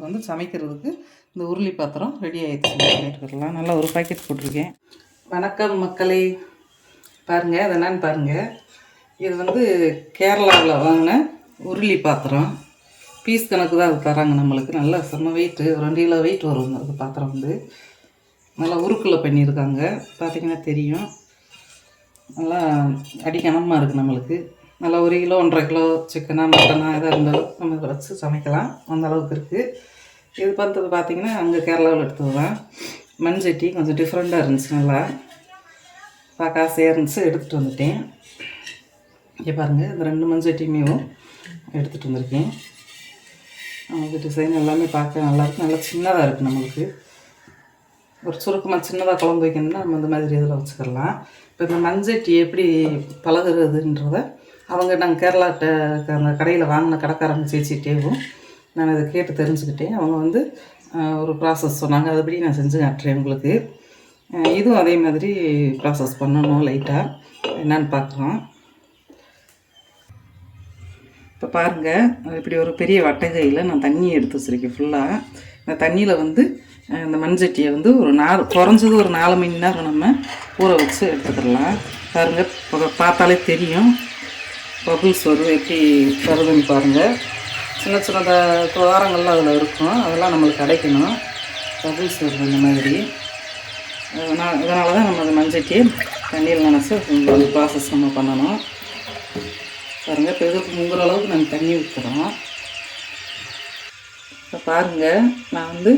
நம்மளுக்கு வந்து சமைக்கிறதுக்கு இந்த உருளி பாத்திரம் ரெடி ஆகிடுச்சு. எடுத்துக்கலாம். நல்லா ஒரு பாக்கெட் போட்டிருக்கேன். வணக்கம் மக்களே, பாருங்கள் அது என்னன்னு பாருங்கள். இது வந்து கேரளாவில் வாங்கின உருளி பாத்திரம். பீஸ் கணக்கு தான் அது தராங்க நம்மளுக்கு. நல்லா செம்ம வெயிட்டு, 2 கிலோ வெயிட் வரும். அது பாத்திரம் வந்து நல்லா உருக்கில் பண்ணியிருக்காங்க. பார்த்திங்கன்னா தெரியும். நல்லா அடிக்கணமாக இருக்குது நம்மளுக்கு. நல்லா 1 கிலோ 1.5 கிலோ சிக்கனா மட்டனா எதாக இருந்தாலும் நம்ம இதை வச்சு சமைக்கலாம். அந்த அளவுக்கு இருக்குது. இது பார்த்திங்கன்னா அங்கே கேரளாவில் எடுத்தது தான். மண்சட்டி கொஞ்சம் டிஃப்ரெண்ட்டாக இருந்துச்சு. நல்லா பார்க்க ஆசையாக இருந்துச்சு. எடுத்துகிட்டு வந்துட்டேன். இங்கே பாருங்கள், இந்த 2 மண்சட்டியுமே எடுத்துகிட்டு வந்திருக்கேன். நமக்கு டிசைன் எல்லாமே பார்க்க நல்லாயிருக்கு. நல்லா சின்னதாக இருக்குது. நம்மளுக்கு ஒரு சுருக்கமாக சின்னதாக குழம்பு வைக்கணும்னா நம்ம இந்த மாதிரி இதில் வச்சுக்கலாம். இப்போ இந்த மண்சட்டி எப்படி பழகுறதுன்றத நாங்கள் கேரளாட்ட அந்த கடையில் வாங்கின கடைக்காரங்க சேச்சிட்டேவும் நான் அதை கேட்டு தெரிஞ்சுக்கிட்டேன். அவங்க வந்து ஒரு ப்ராசஸ் சொன்னாங்க. அதுபடி நான் செஞ்சு காட்டுறேன் உங்களுக்கு. இதுவும் அதே மாதிரி ப்ராசஸ் பண்ணணும். லைட்டாக என்னான்னு பார்க்குறோம். இப்போ பாருங்கள், இப்படி ஒரு பெரிய வட்டகையில் நான் தண்ணியை எடுத்து வச்சுருக்கேன் ஃபுல்லாக. இந்த தண்ணியில் வந்து இந்த மண்சட்டியை வந்து குறைஞ்சது ஒரு 4 மணி நேரம் நம்ம ஊற வச்சு எடுத்துக்கிடலாம். பாருங்கள், பார்த்தாலே தெரியும் பபுள்ஸ் வரும். எப்படி வருதுன்னு பாருங்கள். சின்ன சின்ன துவாரங்கள்லாம் அதில் இருக்கும். அதெல்லாம் நம்மளுக்கு கிடைக்கணும். பபுள்ஸ் வருது இந்த மாதிரி. இதனால தான் நம்ம அந்த மண்சட்டியை தண்ணியில் நினச்சி இந்த ப்ராசஸ் நம்ம பண்ணணும். பாருங்கள், இப்போ இதுக்கு முங்குற அளவுக்கு நாங்கள் தண்ணி ஊற்றுறோம். இப்போ பாருங்கள், நான் வந்து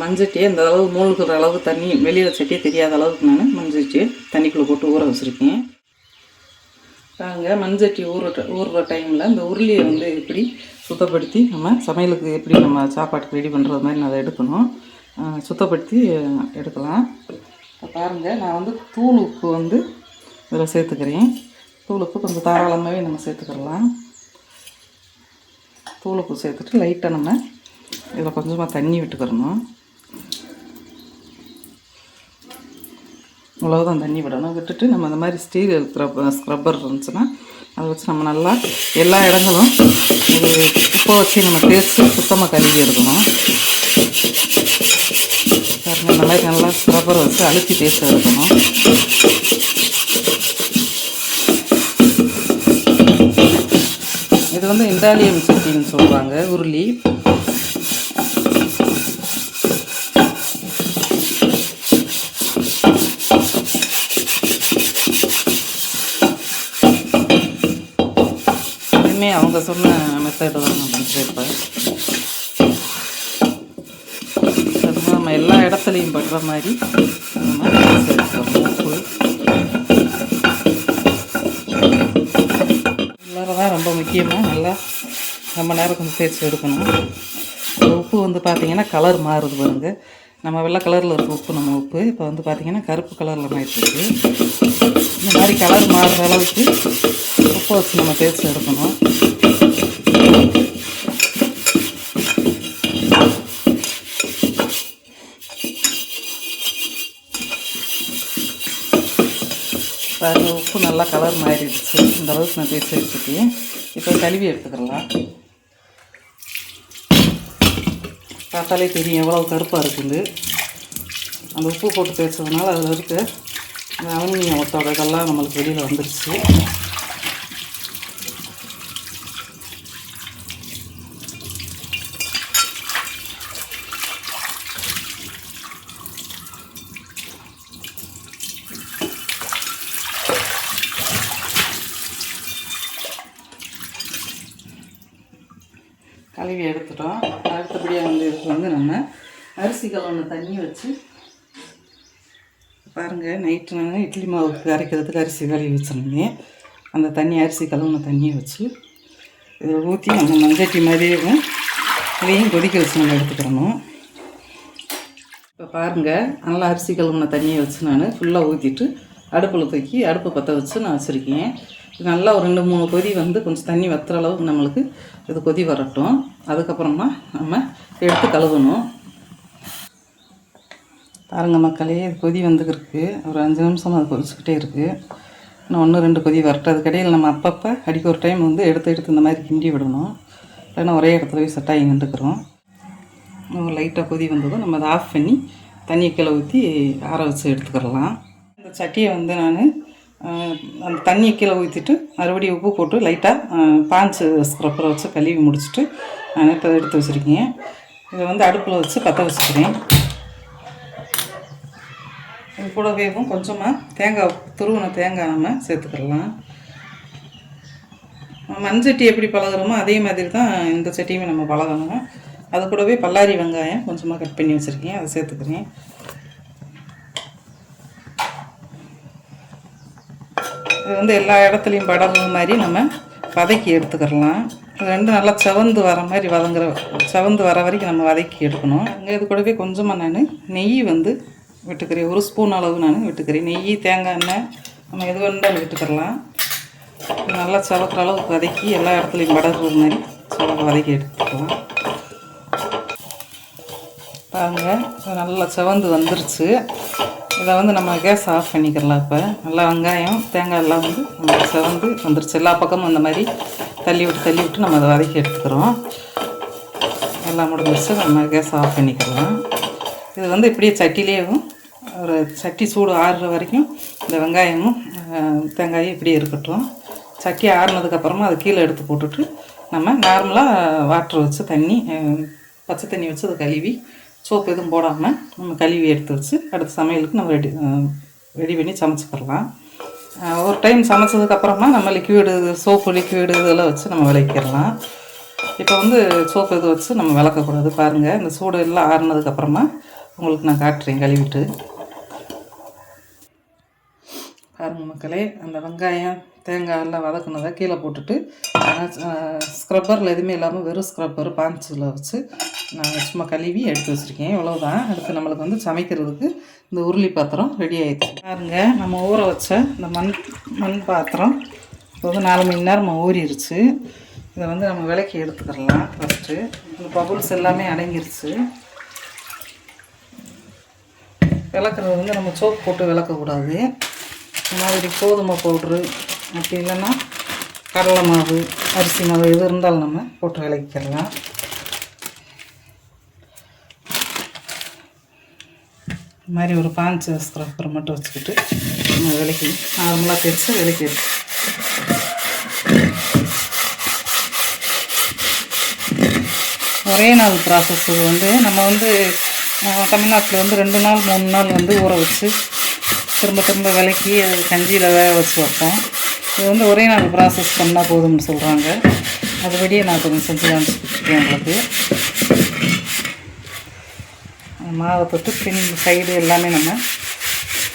மண்சட்டியை இந்த அளவு மூழ்கிற அளவுக்கு தண்ணி, வெளியில் சட்டியே தெரியாத அளவுக்கு நான் மண்சட்டியை தண்ணிக்குள்ளே போட்டு ஊற வச்சுருக்கேன். பாருங்கள், மண்சட்டி ஊறுற டைமில் இந்த உருளியை வந்து எப்படி சுத்தப்படுத்தி நம்ம சமையலுக்கு எப்படி நம்ம சாப்பாட்டுக்கு ரெடி பண்ணுறது மாதிரி நான் அதை எடுக்கணும். சுத்தப்படுத்தி எடுக்கலாம். இப்போ பாருங்கள், நான் வந்து தூள் உப்பு வந்து இதில் சேர்த்துக்கிறேன். தூள் உப்பு கொஞ்சம் தாராளமாகவே நம்ம சேர்த்துக்கிடலாம். தூள் உப்பு சேர்த்துட்டு லைட்டாக நம்ம இதில் கொஞ்சமாக தண்ணி விட்டுக்கிறணும். அவ்வளோதான் தண்ணி விடணும். விட்டுட்டு நம்ம இந்த மாதிரி ஸ்டீல் ஸ்க்ரப்பர் இருந்துச்சுன்னா அதை வச்சு நம்ம நல்லா எல்லா இடங்களும் ஒரு உப்பை வச்சு நம்ம தேய்ச்சி சுத்தமாக கழுவி எடுக்கணும். பாருங்கள், இந்த மாதிரி நல்லா ஸ்க்ரப்பர் வச்சு அழுத்தி தேய்ச்சி எடுக்கணும். இது வந்து இண்டாலியம் சட்டின்னு சொல்கிறாங்க, உருளி. இதுவுமே அவங்க சொன்ன மெத்தடு தான் நான் பண்ணுறேன். இப்போ நம்ம எல்லா இடத்துலையும் படுற மாதிரி நம்ம உப்பு தான் ரொம்ப முக்கியமாக நல்லா ரொம்ப நேரம் கொஞ்சம் தேய்ச்சி எடுக்கணும். உப்பு வந்து பார்த்திங்கன்னா கலர் மாறுது பாருங்கள். நம்ம வெள்ளை கலரில் இருக்க உப்பு நம்ம உப்பு இப்போ வந்து பார்த்திங்கன்னா கருப்பு கலரில் மாறிட்டுருக்கு. இந்த மாதிரி கலர் மாறுற அளவுக்கு உப்பை வச்சு நம்ம தேய்ச்சி எடுக்கணும். பாருங்கள், உப்பு நல்லா கலர் மாறிடுச்சு. இந்த அளவுக்கு நான் தேய்ச்சி எடுத்துட்டேன். இப்போ கழுவி எடுத்துக்கலாம். பார்த்தாலே தெரியும் எவ்வளோ கருப்பாக இருக்குது. அந்த உப்பு போட்டு தேய்ச்சதுனால அதில் இருக்க அந்த அலுமினியம் ஒத்தோட இதெல்லாம் நம்மளுக்கு வெளியில் வந்துடுச்சு. கழுவி எடுத்துட்டோம். அடுத்தபடியாக வந்து இதுக்கு வந்து நம்ம அரிசி கலவுன தண்ணி வச்சு பாருங்கள், நைட்டு நான் இட்லி மாவுக்கு அரைக்கிறதுக்கு அரிசி கழுவி வச்சுருந்தேன். அந்த தண்ணி அரிசி கலவுன தண்ணியை வச்சு இதில் ஊற்றி நம்ம மண்சட்டி மாதிரியே இதையும் கொதிக்க வச்சு நம்ம எடுத்துக்கிறணும். இப்போ பாருங்கள், நல்லா அரிசி கழுவுன தண்ணியை வச்சு நான் ஃபுல்லாக ஊற்றிட்டு அடுப்பில் தூக்கி அடுப்பை பற்ற வச்சு நான் வச்சுருக்கேன். நல்லா ஒரு 2-3 கொதி வந்து கொஞ்சம் தண்ணி வற்றுற அளவுக்கு நம்மளுக்கு இது கொதி வரட்டும். அதுக்கப்புறமா நம்ம எடுத்து கழுவணும். பாருங்கள் மக்களே, இது கொதி வந்துருக்கு. ஒரு 5 நிமிஷம் அது கொதிச்சுக்கிட்டே இருக்குது. இன்னும் 1-2 கொதி வரட்டும். அதுக்கு இடையில் நம்ம அப்பப்போ அடிக்க ஒரு டைம் வந்து எடுத்து இந்த மாதிரி கிண்டி விடணும். இல்லைன்னா ஒரே இடத்துல போய் செட்டாகி நின்றுக்கிறோம். லைட்டாக கொதி வந்ததும் நம்ம அதை ஆஃப் பண்ணி தண்ணியை கீழே ஊற்றி ஆற வச்சு எடுத்துக்கிடலாம். இந்த சட்டியை வந்து நான் அந்த தண்ணியை கீழே ஊற்றிட்டு மறுபடியும் உப்பு போட்டு லைட்டாக பாஞ்சு ஸ்க்ரப்பரை வச்சு கழுவி முடிச்சுட்டு நான் இப்போ எடுத்து வச்சுருக்கேன். இதை வந்து அடுப்பில் வச்சு பற்ற வச்சுக்கிறேன். இது கூடவே கொஞ்சமாக தேங்காய் துருவின தேங்காய் நம்ம சேர்த்துக்கிடலாம். மண்சட்டி எப்படி பழகிறோமோ அதே மாதிரி தான் இந்த சட்டியுமே நம்ம பழகணும். அது கூடவே பல்லாரி வெங்காயம் கொஞ்சமாக கட் பண்ணி வச்சுருக்கேன், அதை சேர்த்துக்கிறேன். இது வந்து எல்லா இடத்துலையும் படர்ற மாதிரி நம்ம வதக்கி எடுத்துக்கிடலாம். இது ரெண்டும் நல்லா செவந்து வர மாதிரி செவந்து வர வரைக்கும் நம்ம வதக்கி எடுக்கணும். அங்கே இது கூடவே கொஞ்சமாக நான் நெய் வந்து விட்டுக்கிறேன். 1 ஸ்பூன் அளவு நான் விட்டுக்கிறேன். நெய், தேங்காய் எண்ணெய் நம்ம எது வேண்டாலும் விட்டுக்கிடலாம். நல்லா செவக்கிற அளவுக்கு வதக்கி எல்லா இடத்துலையும் படர்ற மாதிரி வதக்கி எடுத்துக்கலாம். பாருங்கள், நல்லா செவந்து வந்துருச்சு. இதை வந்து நம்ம கேஸ் ஆஃப் பண்ணிக்கிறலாம். இப்போ நல்லா வெங்காயம் தேங்காய் எல்லாம் வந்து நம்ம செவந்து வந்துருச்சு. எல்லா பக்கமும் அந்த மாதிரி தள்ளி விட்டு நம்ம அதை வதக்கி எடுத்துக்கிறோம். எல்லாம் முடிஞ்சிருச்சு. நம்ம கேஸ் ஆஃப் பண்ணிக்கலாம். இது வந்து இப்படியே சட்டிலேயும் ஒரு சட்டி சூடு ஆறுற வரைக்கும் இந்த வெங்காயமும் தேங்காயும் இப்படியே இருக்கட்டும். சட்டி ஆறுனதுக்கப்புறமா அதை கீழே எடுத்து போட்டுட்டு நம்ம நார்மலாக வாட்டர் வச்சு பச்சை தண்ணி வச்சு அதை கழுவி சோப்பு எதுவும் போடாமல் நம்ம கழுவி எடுத்து வச்சு அடுத்த சமையலுக்கு நம்ம ரெடி பண்ணி சமைச்சிக்கிறலாம். ஒரு டைம் சமைச்சதுக்கப்புறமா நம்ம சோப்பு லிக்விடு இதெல்லாம் வச்சு நம்ம விளக்கிடலாம். இப்போ வந்து சோப்பு இது வச்சு நம்ம விளக்கக்கூடாது. பாருங்கள், இந்த சூடு எல்லாம் ஆறுனதுக்கப்புறமா உங்களுக்கு நான் காட்டுறேன் கழுவிட்டு. பாருங்கள் மக்களே, அந்த வெங்காயம் தேங்காய் எல்லாம் வதக்குனதை கீழே போட்டுட்டு ஸ்க்ரப்பரில் எதுவுமே இல்லாமல் வெறும் ஸ்க்ரப்பர் பாஞ்சில் வச்சு நான் சும்மா கழுவி எடுத்து வச்சுருக்கேன். இவ்வளோதான். அடுத்து நம்மளுக்கு வந்து சமைக்கிறதுக்கு இந்த உருளி பாத்திரம் ரெடி ஆகிடுச்சு. பாருங்கள், நம்ம ஊற வச்ச இந்த மண் பாத்திரம் இப்போ வந்து 4 மணி நேரம் ஊறிடுச்சு. இதை வந்து நம்ம விளக்கி எடுத்துக்கிடலாம். ஃபஸ்ட்டு இந்த பபுள்ஸ் எல்லாமே அடங்கிருச்சு. விளக்குறது வந்து நம்ம சோப்பு போட்டு விளக்கக்கூடாது. இந்த மாதிரி கோதுமை பவுட்ரு அப்படி இல்லைன்னா கடலை மாவு, அரிசி மாவு எது இருந்தாலும் நம்ம போட்டு விளக்கிக்கலாம். இந்த மாதிரி ஒரு பாஞ்சு ஸ்க்ரப்பர் மட்டும் வச்சுக்கிட்டு நம்ம விளக்கி நார்மலாக தேய்ச்சி விளக்கி எடுத்து ஒரே நாள் ப்ராசஸ். இது வந்து நம்ம வந்து தமிழ்நாட்டில் வந்து 2 நாள் 3 நாள் வந்து ஊற வச்சு திரும்ப விளக்கி அது கஞ்சியில் வேக வச்சு வைப்போம். இது வந்து ஒரே நாள் ப்ராசஸ் பண்ணால் போதும்னு சொல்கிறாங்க. அதுபடியே நான் கொஞ்சம் செஞ்சு காமிச்சிருக்கேன் உங்களுக்கு. மாவை தொட்டு பின் சைடு எல்லாமே நம்ம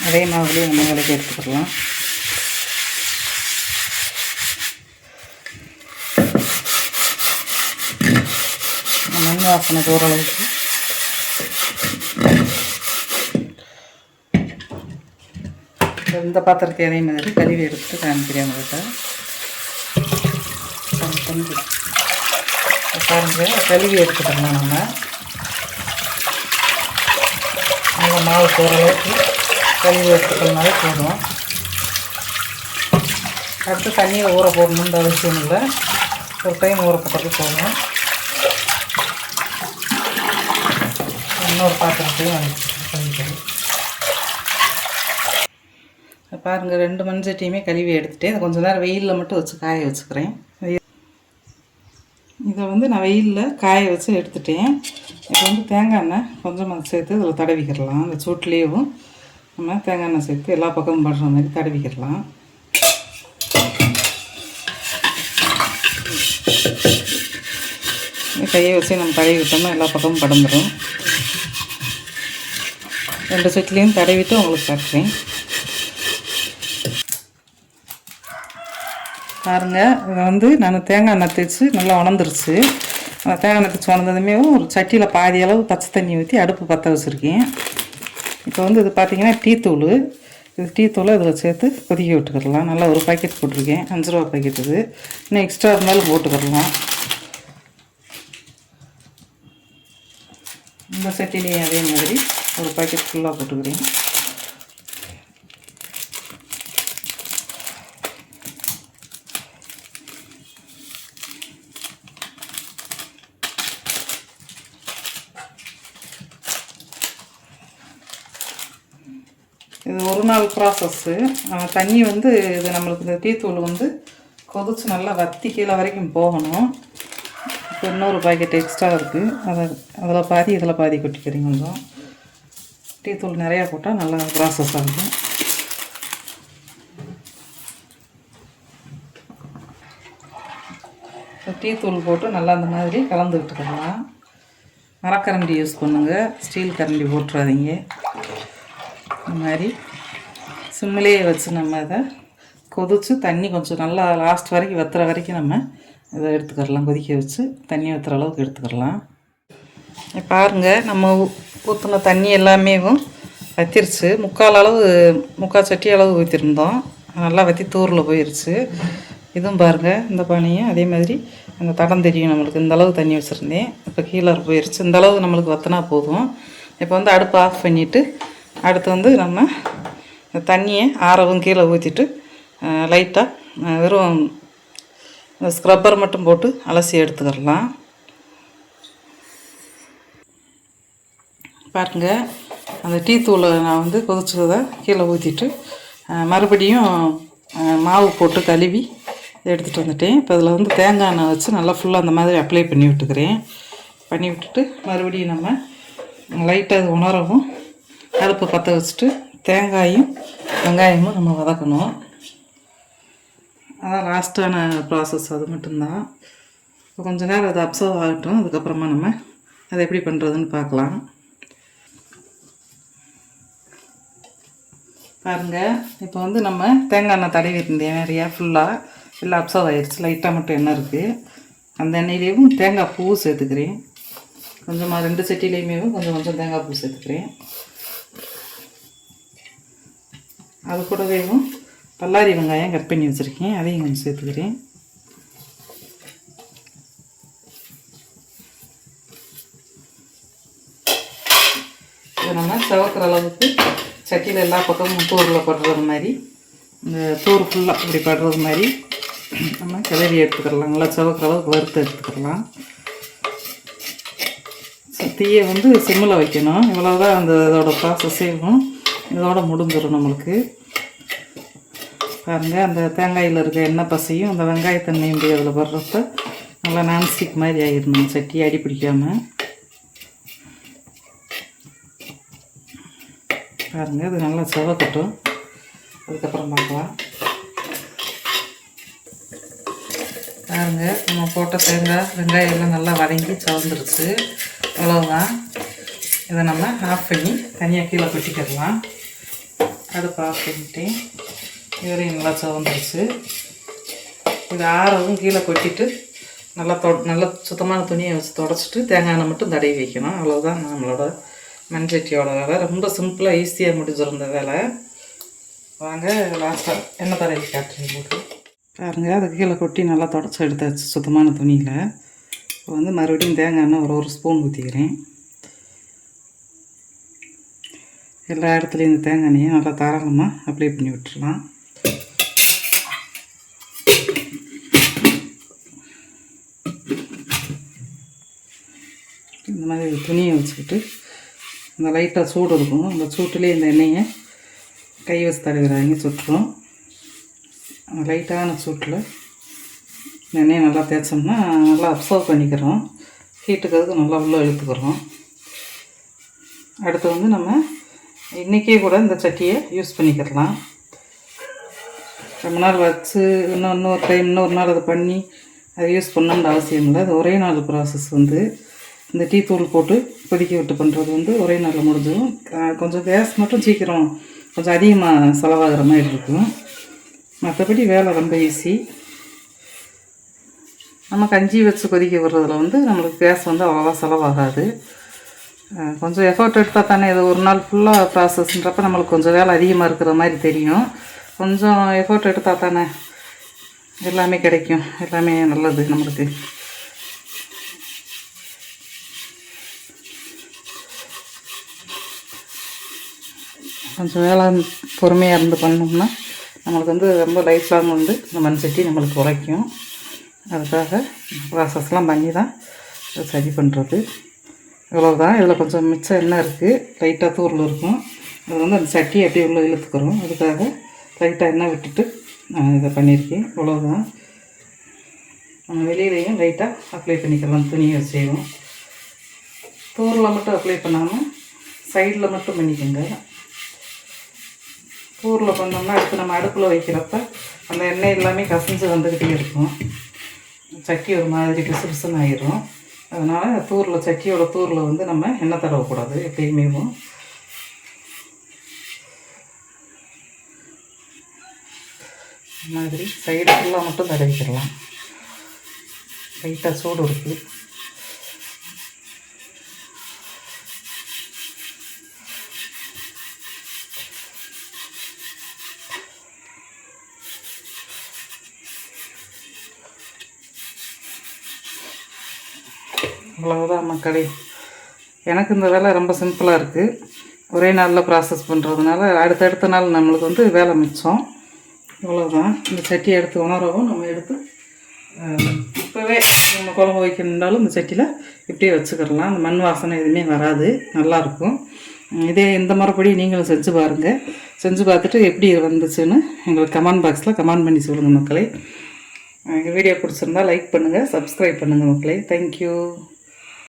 அதே மாவுலேயே நம்ம விளக்கி எடுத்துக்கலாம். மண் வாசனை ஓரளவுக்கு இந்த பாத்திரத்தை அதே மாதிரி கழுவி எடுத்துட்டு காமிக்கிறேன் உங்கள்கிட்ட. பாருங்க, கழுவி எடுத்துக்கலாம். நம்ம நல்லா மாவு ஓரளவுக்கு கழுவி எடுத்துக்கிறதுனால போதும். அடுத்து தண்ணியை ஊற போடணுன்ற அவசியம் இல்லை. ஒரு டைம் ஊற போட்டது போதும். இன்னொரு பாத்திரத்தையும் கழுவிக்கிறேன். பாருங்கள், 2 மண் சட்டியுமே கழுவி எடுத்துகிட்டேன். இதை கொஞ்சம் நேரம் வெயிலில் மட்டும் வச்சு காய வச்சுக்கிறேன். இதை வந்து நான் வெயிலில் காய வச்சு எடுத்துட்டேன். இப்போ வந்து தேங்காய் எண்ணெய் கொஞ்சமாக சேர்த்து இதில் தடவிக்கிடலாம். அந்த சூட்லேயும் நம்ம தேங்காய் எண்ணெய் சேர்த்து எல்லா பக்கமும் படுற மாதிரி தடவிக்கிடலாம். கையை வச்சு நம்ம தடவிக்கிட்டோம்னா எல்லா பக்கமும் படந்துடும். 2 சட்டிலையும் தடவிட்டு உங்களுக்கு காட்டுறேன். பாருங்கள், இதை வந்து நான் தேங்காய் எண்ணெய் தேய்ச்சி நல்லா உணர்ந்துருச்சு. அந்த தேங்காய் எண்ணெய் தேய்ச்சி உணர்ந்ததுமே ஒரு சட்டியில் பாதி அளவு பச்சை தண்ணி ஊற்றி அடுப்பு பற்ற வச்சுருக்கேன். இப்போ வந்து இது பார்த்திங்கன்னா டீத்தூள். இது டீத்தூளை இதில் சேர்த்து கொதிக்க விட்டுக்கிடலாம். நல்லா ஒரு பாக்கெட் போட்டிருக்கேன், 5 ரூபா பாக்கெட். இது இன்னும் எக்ஸ்ட்ரா இருந்தாலும் போட்டுக்கிடலாம். இந்த சட்டிலையும் அதே மாதிரி ஒரு பாக்கெட் ஃபுல்லாக போட்டுக்கிறேன். இது ஒரு நாள் ப்ராசஸ்ஸு. தண்ணி வந்து இது நம்மளுக்கு இந்த டீ தூள் வந்து கொதிச்சு நல்லா வற்றி கீழே வரைக்கும் போகணும். இப்போ இன்னொரு பாக்கெட் எக்ஸ்ட்ரா இருக்குது, அதில் பாதி இதில் பாதி கொட்டிக்கிறீங்க. கொஞ்சம் டீ தூள் நிறையா போட்டால் நல்லா ப்ராசஸ் ஆகும். டீ தூள் போட்டு நல்லா அந்த மாதிரி கலந்து விட்டுக்கலாம். மரக்கரண்டி யூஸ் பண்ணுங்கள், ஸ்டீல் கரண்டி போட்டுறாதீங்க. இந்த மாதிரி சிம்மிலேயே வச்சு நம்ம அதை கொதித்து தண்ணி கொஞ்சம் நல்லா லாஸ்ட் வரைக்கும் வற்றுற வரைக்கும் நம்ம இதை எடுத்துக்கிடலாம். கொதிக்க வச்சு தண்ணி வற்றுற அளவுக்கு எடுத்துக்கிடலாம். பாருங்கள், நம்ம ஊற்றின தண்ணி எல்லாமே வற்றிருச்சு. முக்கால் சட்டி அளவு ஊற்றிருந்தோம், நல்லா வற்றி தூரில் போயிடுச்சு. இதுவும் பாருங்கள், இந்த பானையும் அதே மாதிரி அந்த தடம் தெரியும் நம்மளுக்கு. இந்தளவு தண்ணி வச்சுருந்தேன், இப்போ கீழே போயிடுச்சு. இந்தளவு நம்மளுக்கு வற்றினா போதும். இப்போ வந்து அடுப்பு ஆஃப் பண்ணிவிட்டு அடுத்து வந்து நம்ம இந்த தண்ணியை ஆறவும் கீழே ஊற்றிட்டு லைட்டாக வெறும் ஸ்க்ரப்பர் மட்டும் போட்டு அலசி எடுத்துக்கிடலாம். பாருங்கள், அந்த டீ தூளை நான் வந்து கொதிச்சதை கீழே ஊற்றிட்டு மறுபடியும் மாவு போட்டு கழுவி எடுத்துகிட்டு வந்துட்டேன். இப்போ அதில் வந்து தேங்காய் எண்ணெய் வச்சு நல்லா ஃபுல்லாக அந்த மாதிரி அப்ளை பண்ணி விட்டுக்கிறேன். பண்ணி விட்டுட்டு மறுபடியும் நம்ம லைட்டாக அது உணரவும் அடுப்பு பற்ற வச்சுட்டு தேங்காயும் வெங்காயமும் நம்ம வதக்கணும். அதான் லாஸ்ட்டான ப்ராசஸ், அது மட்டும்தான். இப்போ கொஞ்சம் நேரம் அதை அப்சர்வ் ஆகட்டும், அதுக்கப்புறமா நம்ம அதை எப்படி பண்ணுறதுன்னு பார்க்கலாம். பாருங்கள், இப்போ வந்து நம்ம தேங்காய் எண்ணெய் தடவி இருந்தேன் நிறையா, ஃபுல்லாக எல்லாம் அப்சர்வ் ஆகிடுச்சு. லைட்டாக மட்டும் எண்ணெய் இருக்குது. அந்த எண்ணெயிலேயும் தேங்காய் பூ சேர்த்துக்கிறேன். கொஞ்சமாக 2 சட்டிலையுமே கொஞ்சம் கொஞ்சம் தேங்காய் பூ சேர்த்துக்கிறேன். அது கூடவே பல்லாரி வெங்காயம் கட் பண்ணி வச்சுருக்கேன், அதையும் கொஞ்சம் சேர்த்துக்கிறேன். இதை நம்ம சவக்கிற அளவுக்கு சட்டியில் எல்லா பக்கமும் தூரில் படுறது மாதிரி, இந்த தூர் ஃபுல்லாக இப்படி படுறது மாதிரி நம்ம கிளறி எடுத்துக்கிடலாம். நல்லா சவக்கிற அளவுக்கு வறுத்து எடுத்துக்கிடலாம். தீயை வந்து சிம்மில் வைக்கணும். இவ்வளோதான் அந்த இதோட ப்ராசஸேவும் இதோட முடிஞ்சிடும் நம்மளுக்கு. பாருங்கள், அந்த தேங்காயில் இருக்க எண்ணெய் பசையும் அந்த வெங்காயத்தண்ணியும் போய் அதில் படுறப்ப நல்லா நான்ஸ்டிக் மாதிரி ஆகிடணும், சட்டி அடி பிடிக்காமல். பாருங்கள், இது நல்லா செவக்கட்டும், அதுக்கப்புறம் பார்க்கலாம். பாருங்கள், நம்ம போட்ட தேங்காய் வெங்காயம் எல்லாம் நல்லா வதங்கி சவந்துருச்சு. அவ்வளோதான். இதை நம்ம ஆஃப் பண்ணி தனியாக கீழே கொட்டிக்கிடலாம். அடுப்பு ஆஃப் பண்ணிட்டேன். இதுவரையும் நல்லா சவந்துருச்சு. இது ஆறவும் கீழே கொட்டிட்டு நல்லா சுத்தமான துணியை வச்சு தொடச்சிட்டு தேங்காய் எண்ணெய் மட்டும் தடவி வைக்கணும். அவ்வளோதான் நம்மளோட மண்சட்டியோட வேலை. ரொம்ப சிம்பிளாக ஈஸியாக முடிஞ்சிருந்த வேலை. வாங்க லாஸ்ட்டாக எண்ணெய் தடவி காட்டுறேன் போட்டு. பாருங்கள், அதை கீழே கொட்டி நல்லா தொடச்சி எடுத்தாச்சு சுத்தமான துணியில். இப்போ வந்து மறுபடியும் தேங்காய் எண்ணெய் ஒரு ஸ்பூன் ஊற்றிக்கிறேன். எல்லா இடத்துலையும் இந்த தேங்காய் எண்ணெயை நல்லா தாராளமாக அப்ளை பண்ணி விட்டுடலாம். இந்த மாதிரி துணியை வச்சுக்கிட்டு இந்த லைட்டாக சூடு இருக்கும், அந்த சூட்டுலேயே இந்த எண்ணெயை கை வச்சு தடவிடாதீங்க, சுட்டுரும். அந்த லைட்டான சூட்டில் இந்த எண்ணெயை நல்லா தேய்ச்சோம்னா நல்லா அப்சர்வ் பண்ணிக்கிறோம். ஹீட்டுக்கு அதுக்கு நல்லா உள்ளே இழுத்துக்கிறோம். அடுத்து வந்து நம்ம இன்றைக்கே கூட இந்த சட்டியை யூஸ் பண்ணிக்கிடலாம். ரொம்ப நாள் வச்சு இன்னொரு நாள் அதை பண்ணி அதை யூஸ் பண்ணணும்னு அவசியம் இல்லை. அது ஒரே நாள் ப்ராசஸ். வந்து இந்த டீ தூள் போட்டு கொதிக்க விட்டு பண்ணுறது வந்து ஒரே நாளில் முடிஞ்சிடும். கொஞ்சம் கேஸ் மட்டும் சீக்கிரம் கொஞ்சம் அதிகமாக செலவாகிற மாதிரி இருக்கும். மற்றபடி வேலை ரொம்ப ஈஸி. நம்ம கஞ்சி வச்சு கொதிக்க விடுறதுல வந்து நம்மளுக்கு கேஸ் வந்து அவ்வளோவா செலவாகாது. கொஞ்சம் எஃபர்ட் எடுத்தால் தானே, இது ஒரு நாள் ஃபுல்லாக ப்ராசஸ்ன்றப்ப நம்மளுக்கு கொஞ்சம் வேலை அதிகமாக இருக்கிற மாதிரி தெரியும். கொஞ்சம் எஃபர்ட் எடுத்தால் தானே எல்லாமே கிடைக்கும், எல்லாமே நல்லது நம்மளுக்கு. கொஞ்சம் வேலை பொறுமையாக இருந்து பண்ணோம்னா நம்மளுக்கு வந்து ரொம்ப லைஃப் லாங் வந்து இந்த மண் சட்டி நம்மளுக்கு உழைக்கும். அதுக்காக ப்ராசஸ்லாம் பண்ணி தான் சரி பண்ணுறது. இவ்வளோதான். இதில் கொஞ்சம் மிச்சம் எண்ணெய் இருக்குது, லைட்டாக தூரில் இருக்கும். அது வந்து அந்த சட்டியை அப்படியே உள்ளே இழுத்துக்கிறோம். அதுக்காக லைட்டாக எண்ணெய் விட்டுட்டு நான் இதை பண்ணியிருக்கேன். அவ்வளோதான். நம்ம வெளியிலையும் லைட்டாக அப்ளை பண்ணிக்கலாம். துணியை செய்வோம். தூரில் மட்டும் அப்ளை பண்ணாமல் சைடில் மட்டும் பண்ணிக்கோங்க. தூரில் பண்ணோம்னா அடுத்து நம்ம அடுப்பில் வைக்கிறப்ப அந்த எண்ணெய் எல்லாமே கசிஞ்சு வந்துக்கிட்டே இருக்கும். சட்டி ஒரு மாதிரி பிசு பிசுன்னு ஆயிடும். அதனால் தூரில் சட்டியோட தூரில் வந்து நம்ம எண்ணெய் தடவக்கூடாது எப்பயுமே. மாதிரி சைடு ஃபுல்லாக மட்டும் தடவிக்கிடலாம். லைட்டாக சூடு இருக்குது. அவ்வளவுதான் மக்களே. எனக்கு இந்த வேலை ரொம்ப சிம்பிளாக இருக்குது. ஒரே நாளில் ப்ராசஸ் பண்ணுறதுனால அடுத்தடுத்த நாள் நம்மளுக்கு வந்து வேலை மிச்சம். இவ்வளோதான். இந்த சட்டியை எடுத்து உணரவும் நம்ம எடுத்து இப்போவே நம்ம குழம்பு வைக்கணுன்னாலும் இந்த சட்டியில் இப்படியே வச்சுக்கிடலாம். அந்த மண் வாசனை எதுவுமே வராது, நல்லாயிருக்கும். இதே இந்த முறைப்படி நீங்களும் செஞ்சு பாருங்கள். செஞ்சு பார்த்துட்டு எப்படி வந்துச்சுன்னு எங்களுக்கு கமெண்ட் பாக்ஸில் கமெண்ட் பண்ணி சொல்லுங்கள் மக்களே. எங்கள் வீடியோ பிடிச்சிருந்தா லைக் பண்ணுங்கள், சப்ஸ்கிரைப் பண்ணுங்கள் மக்களே. தேங்க்யூ.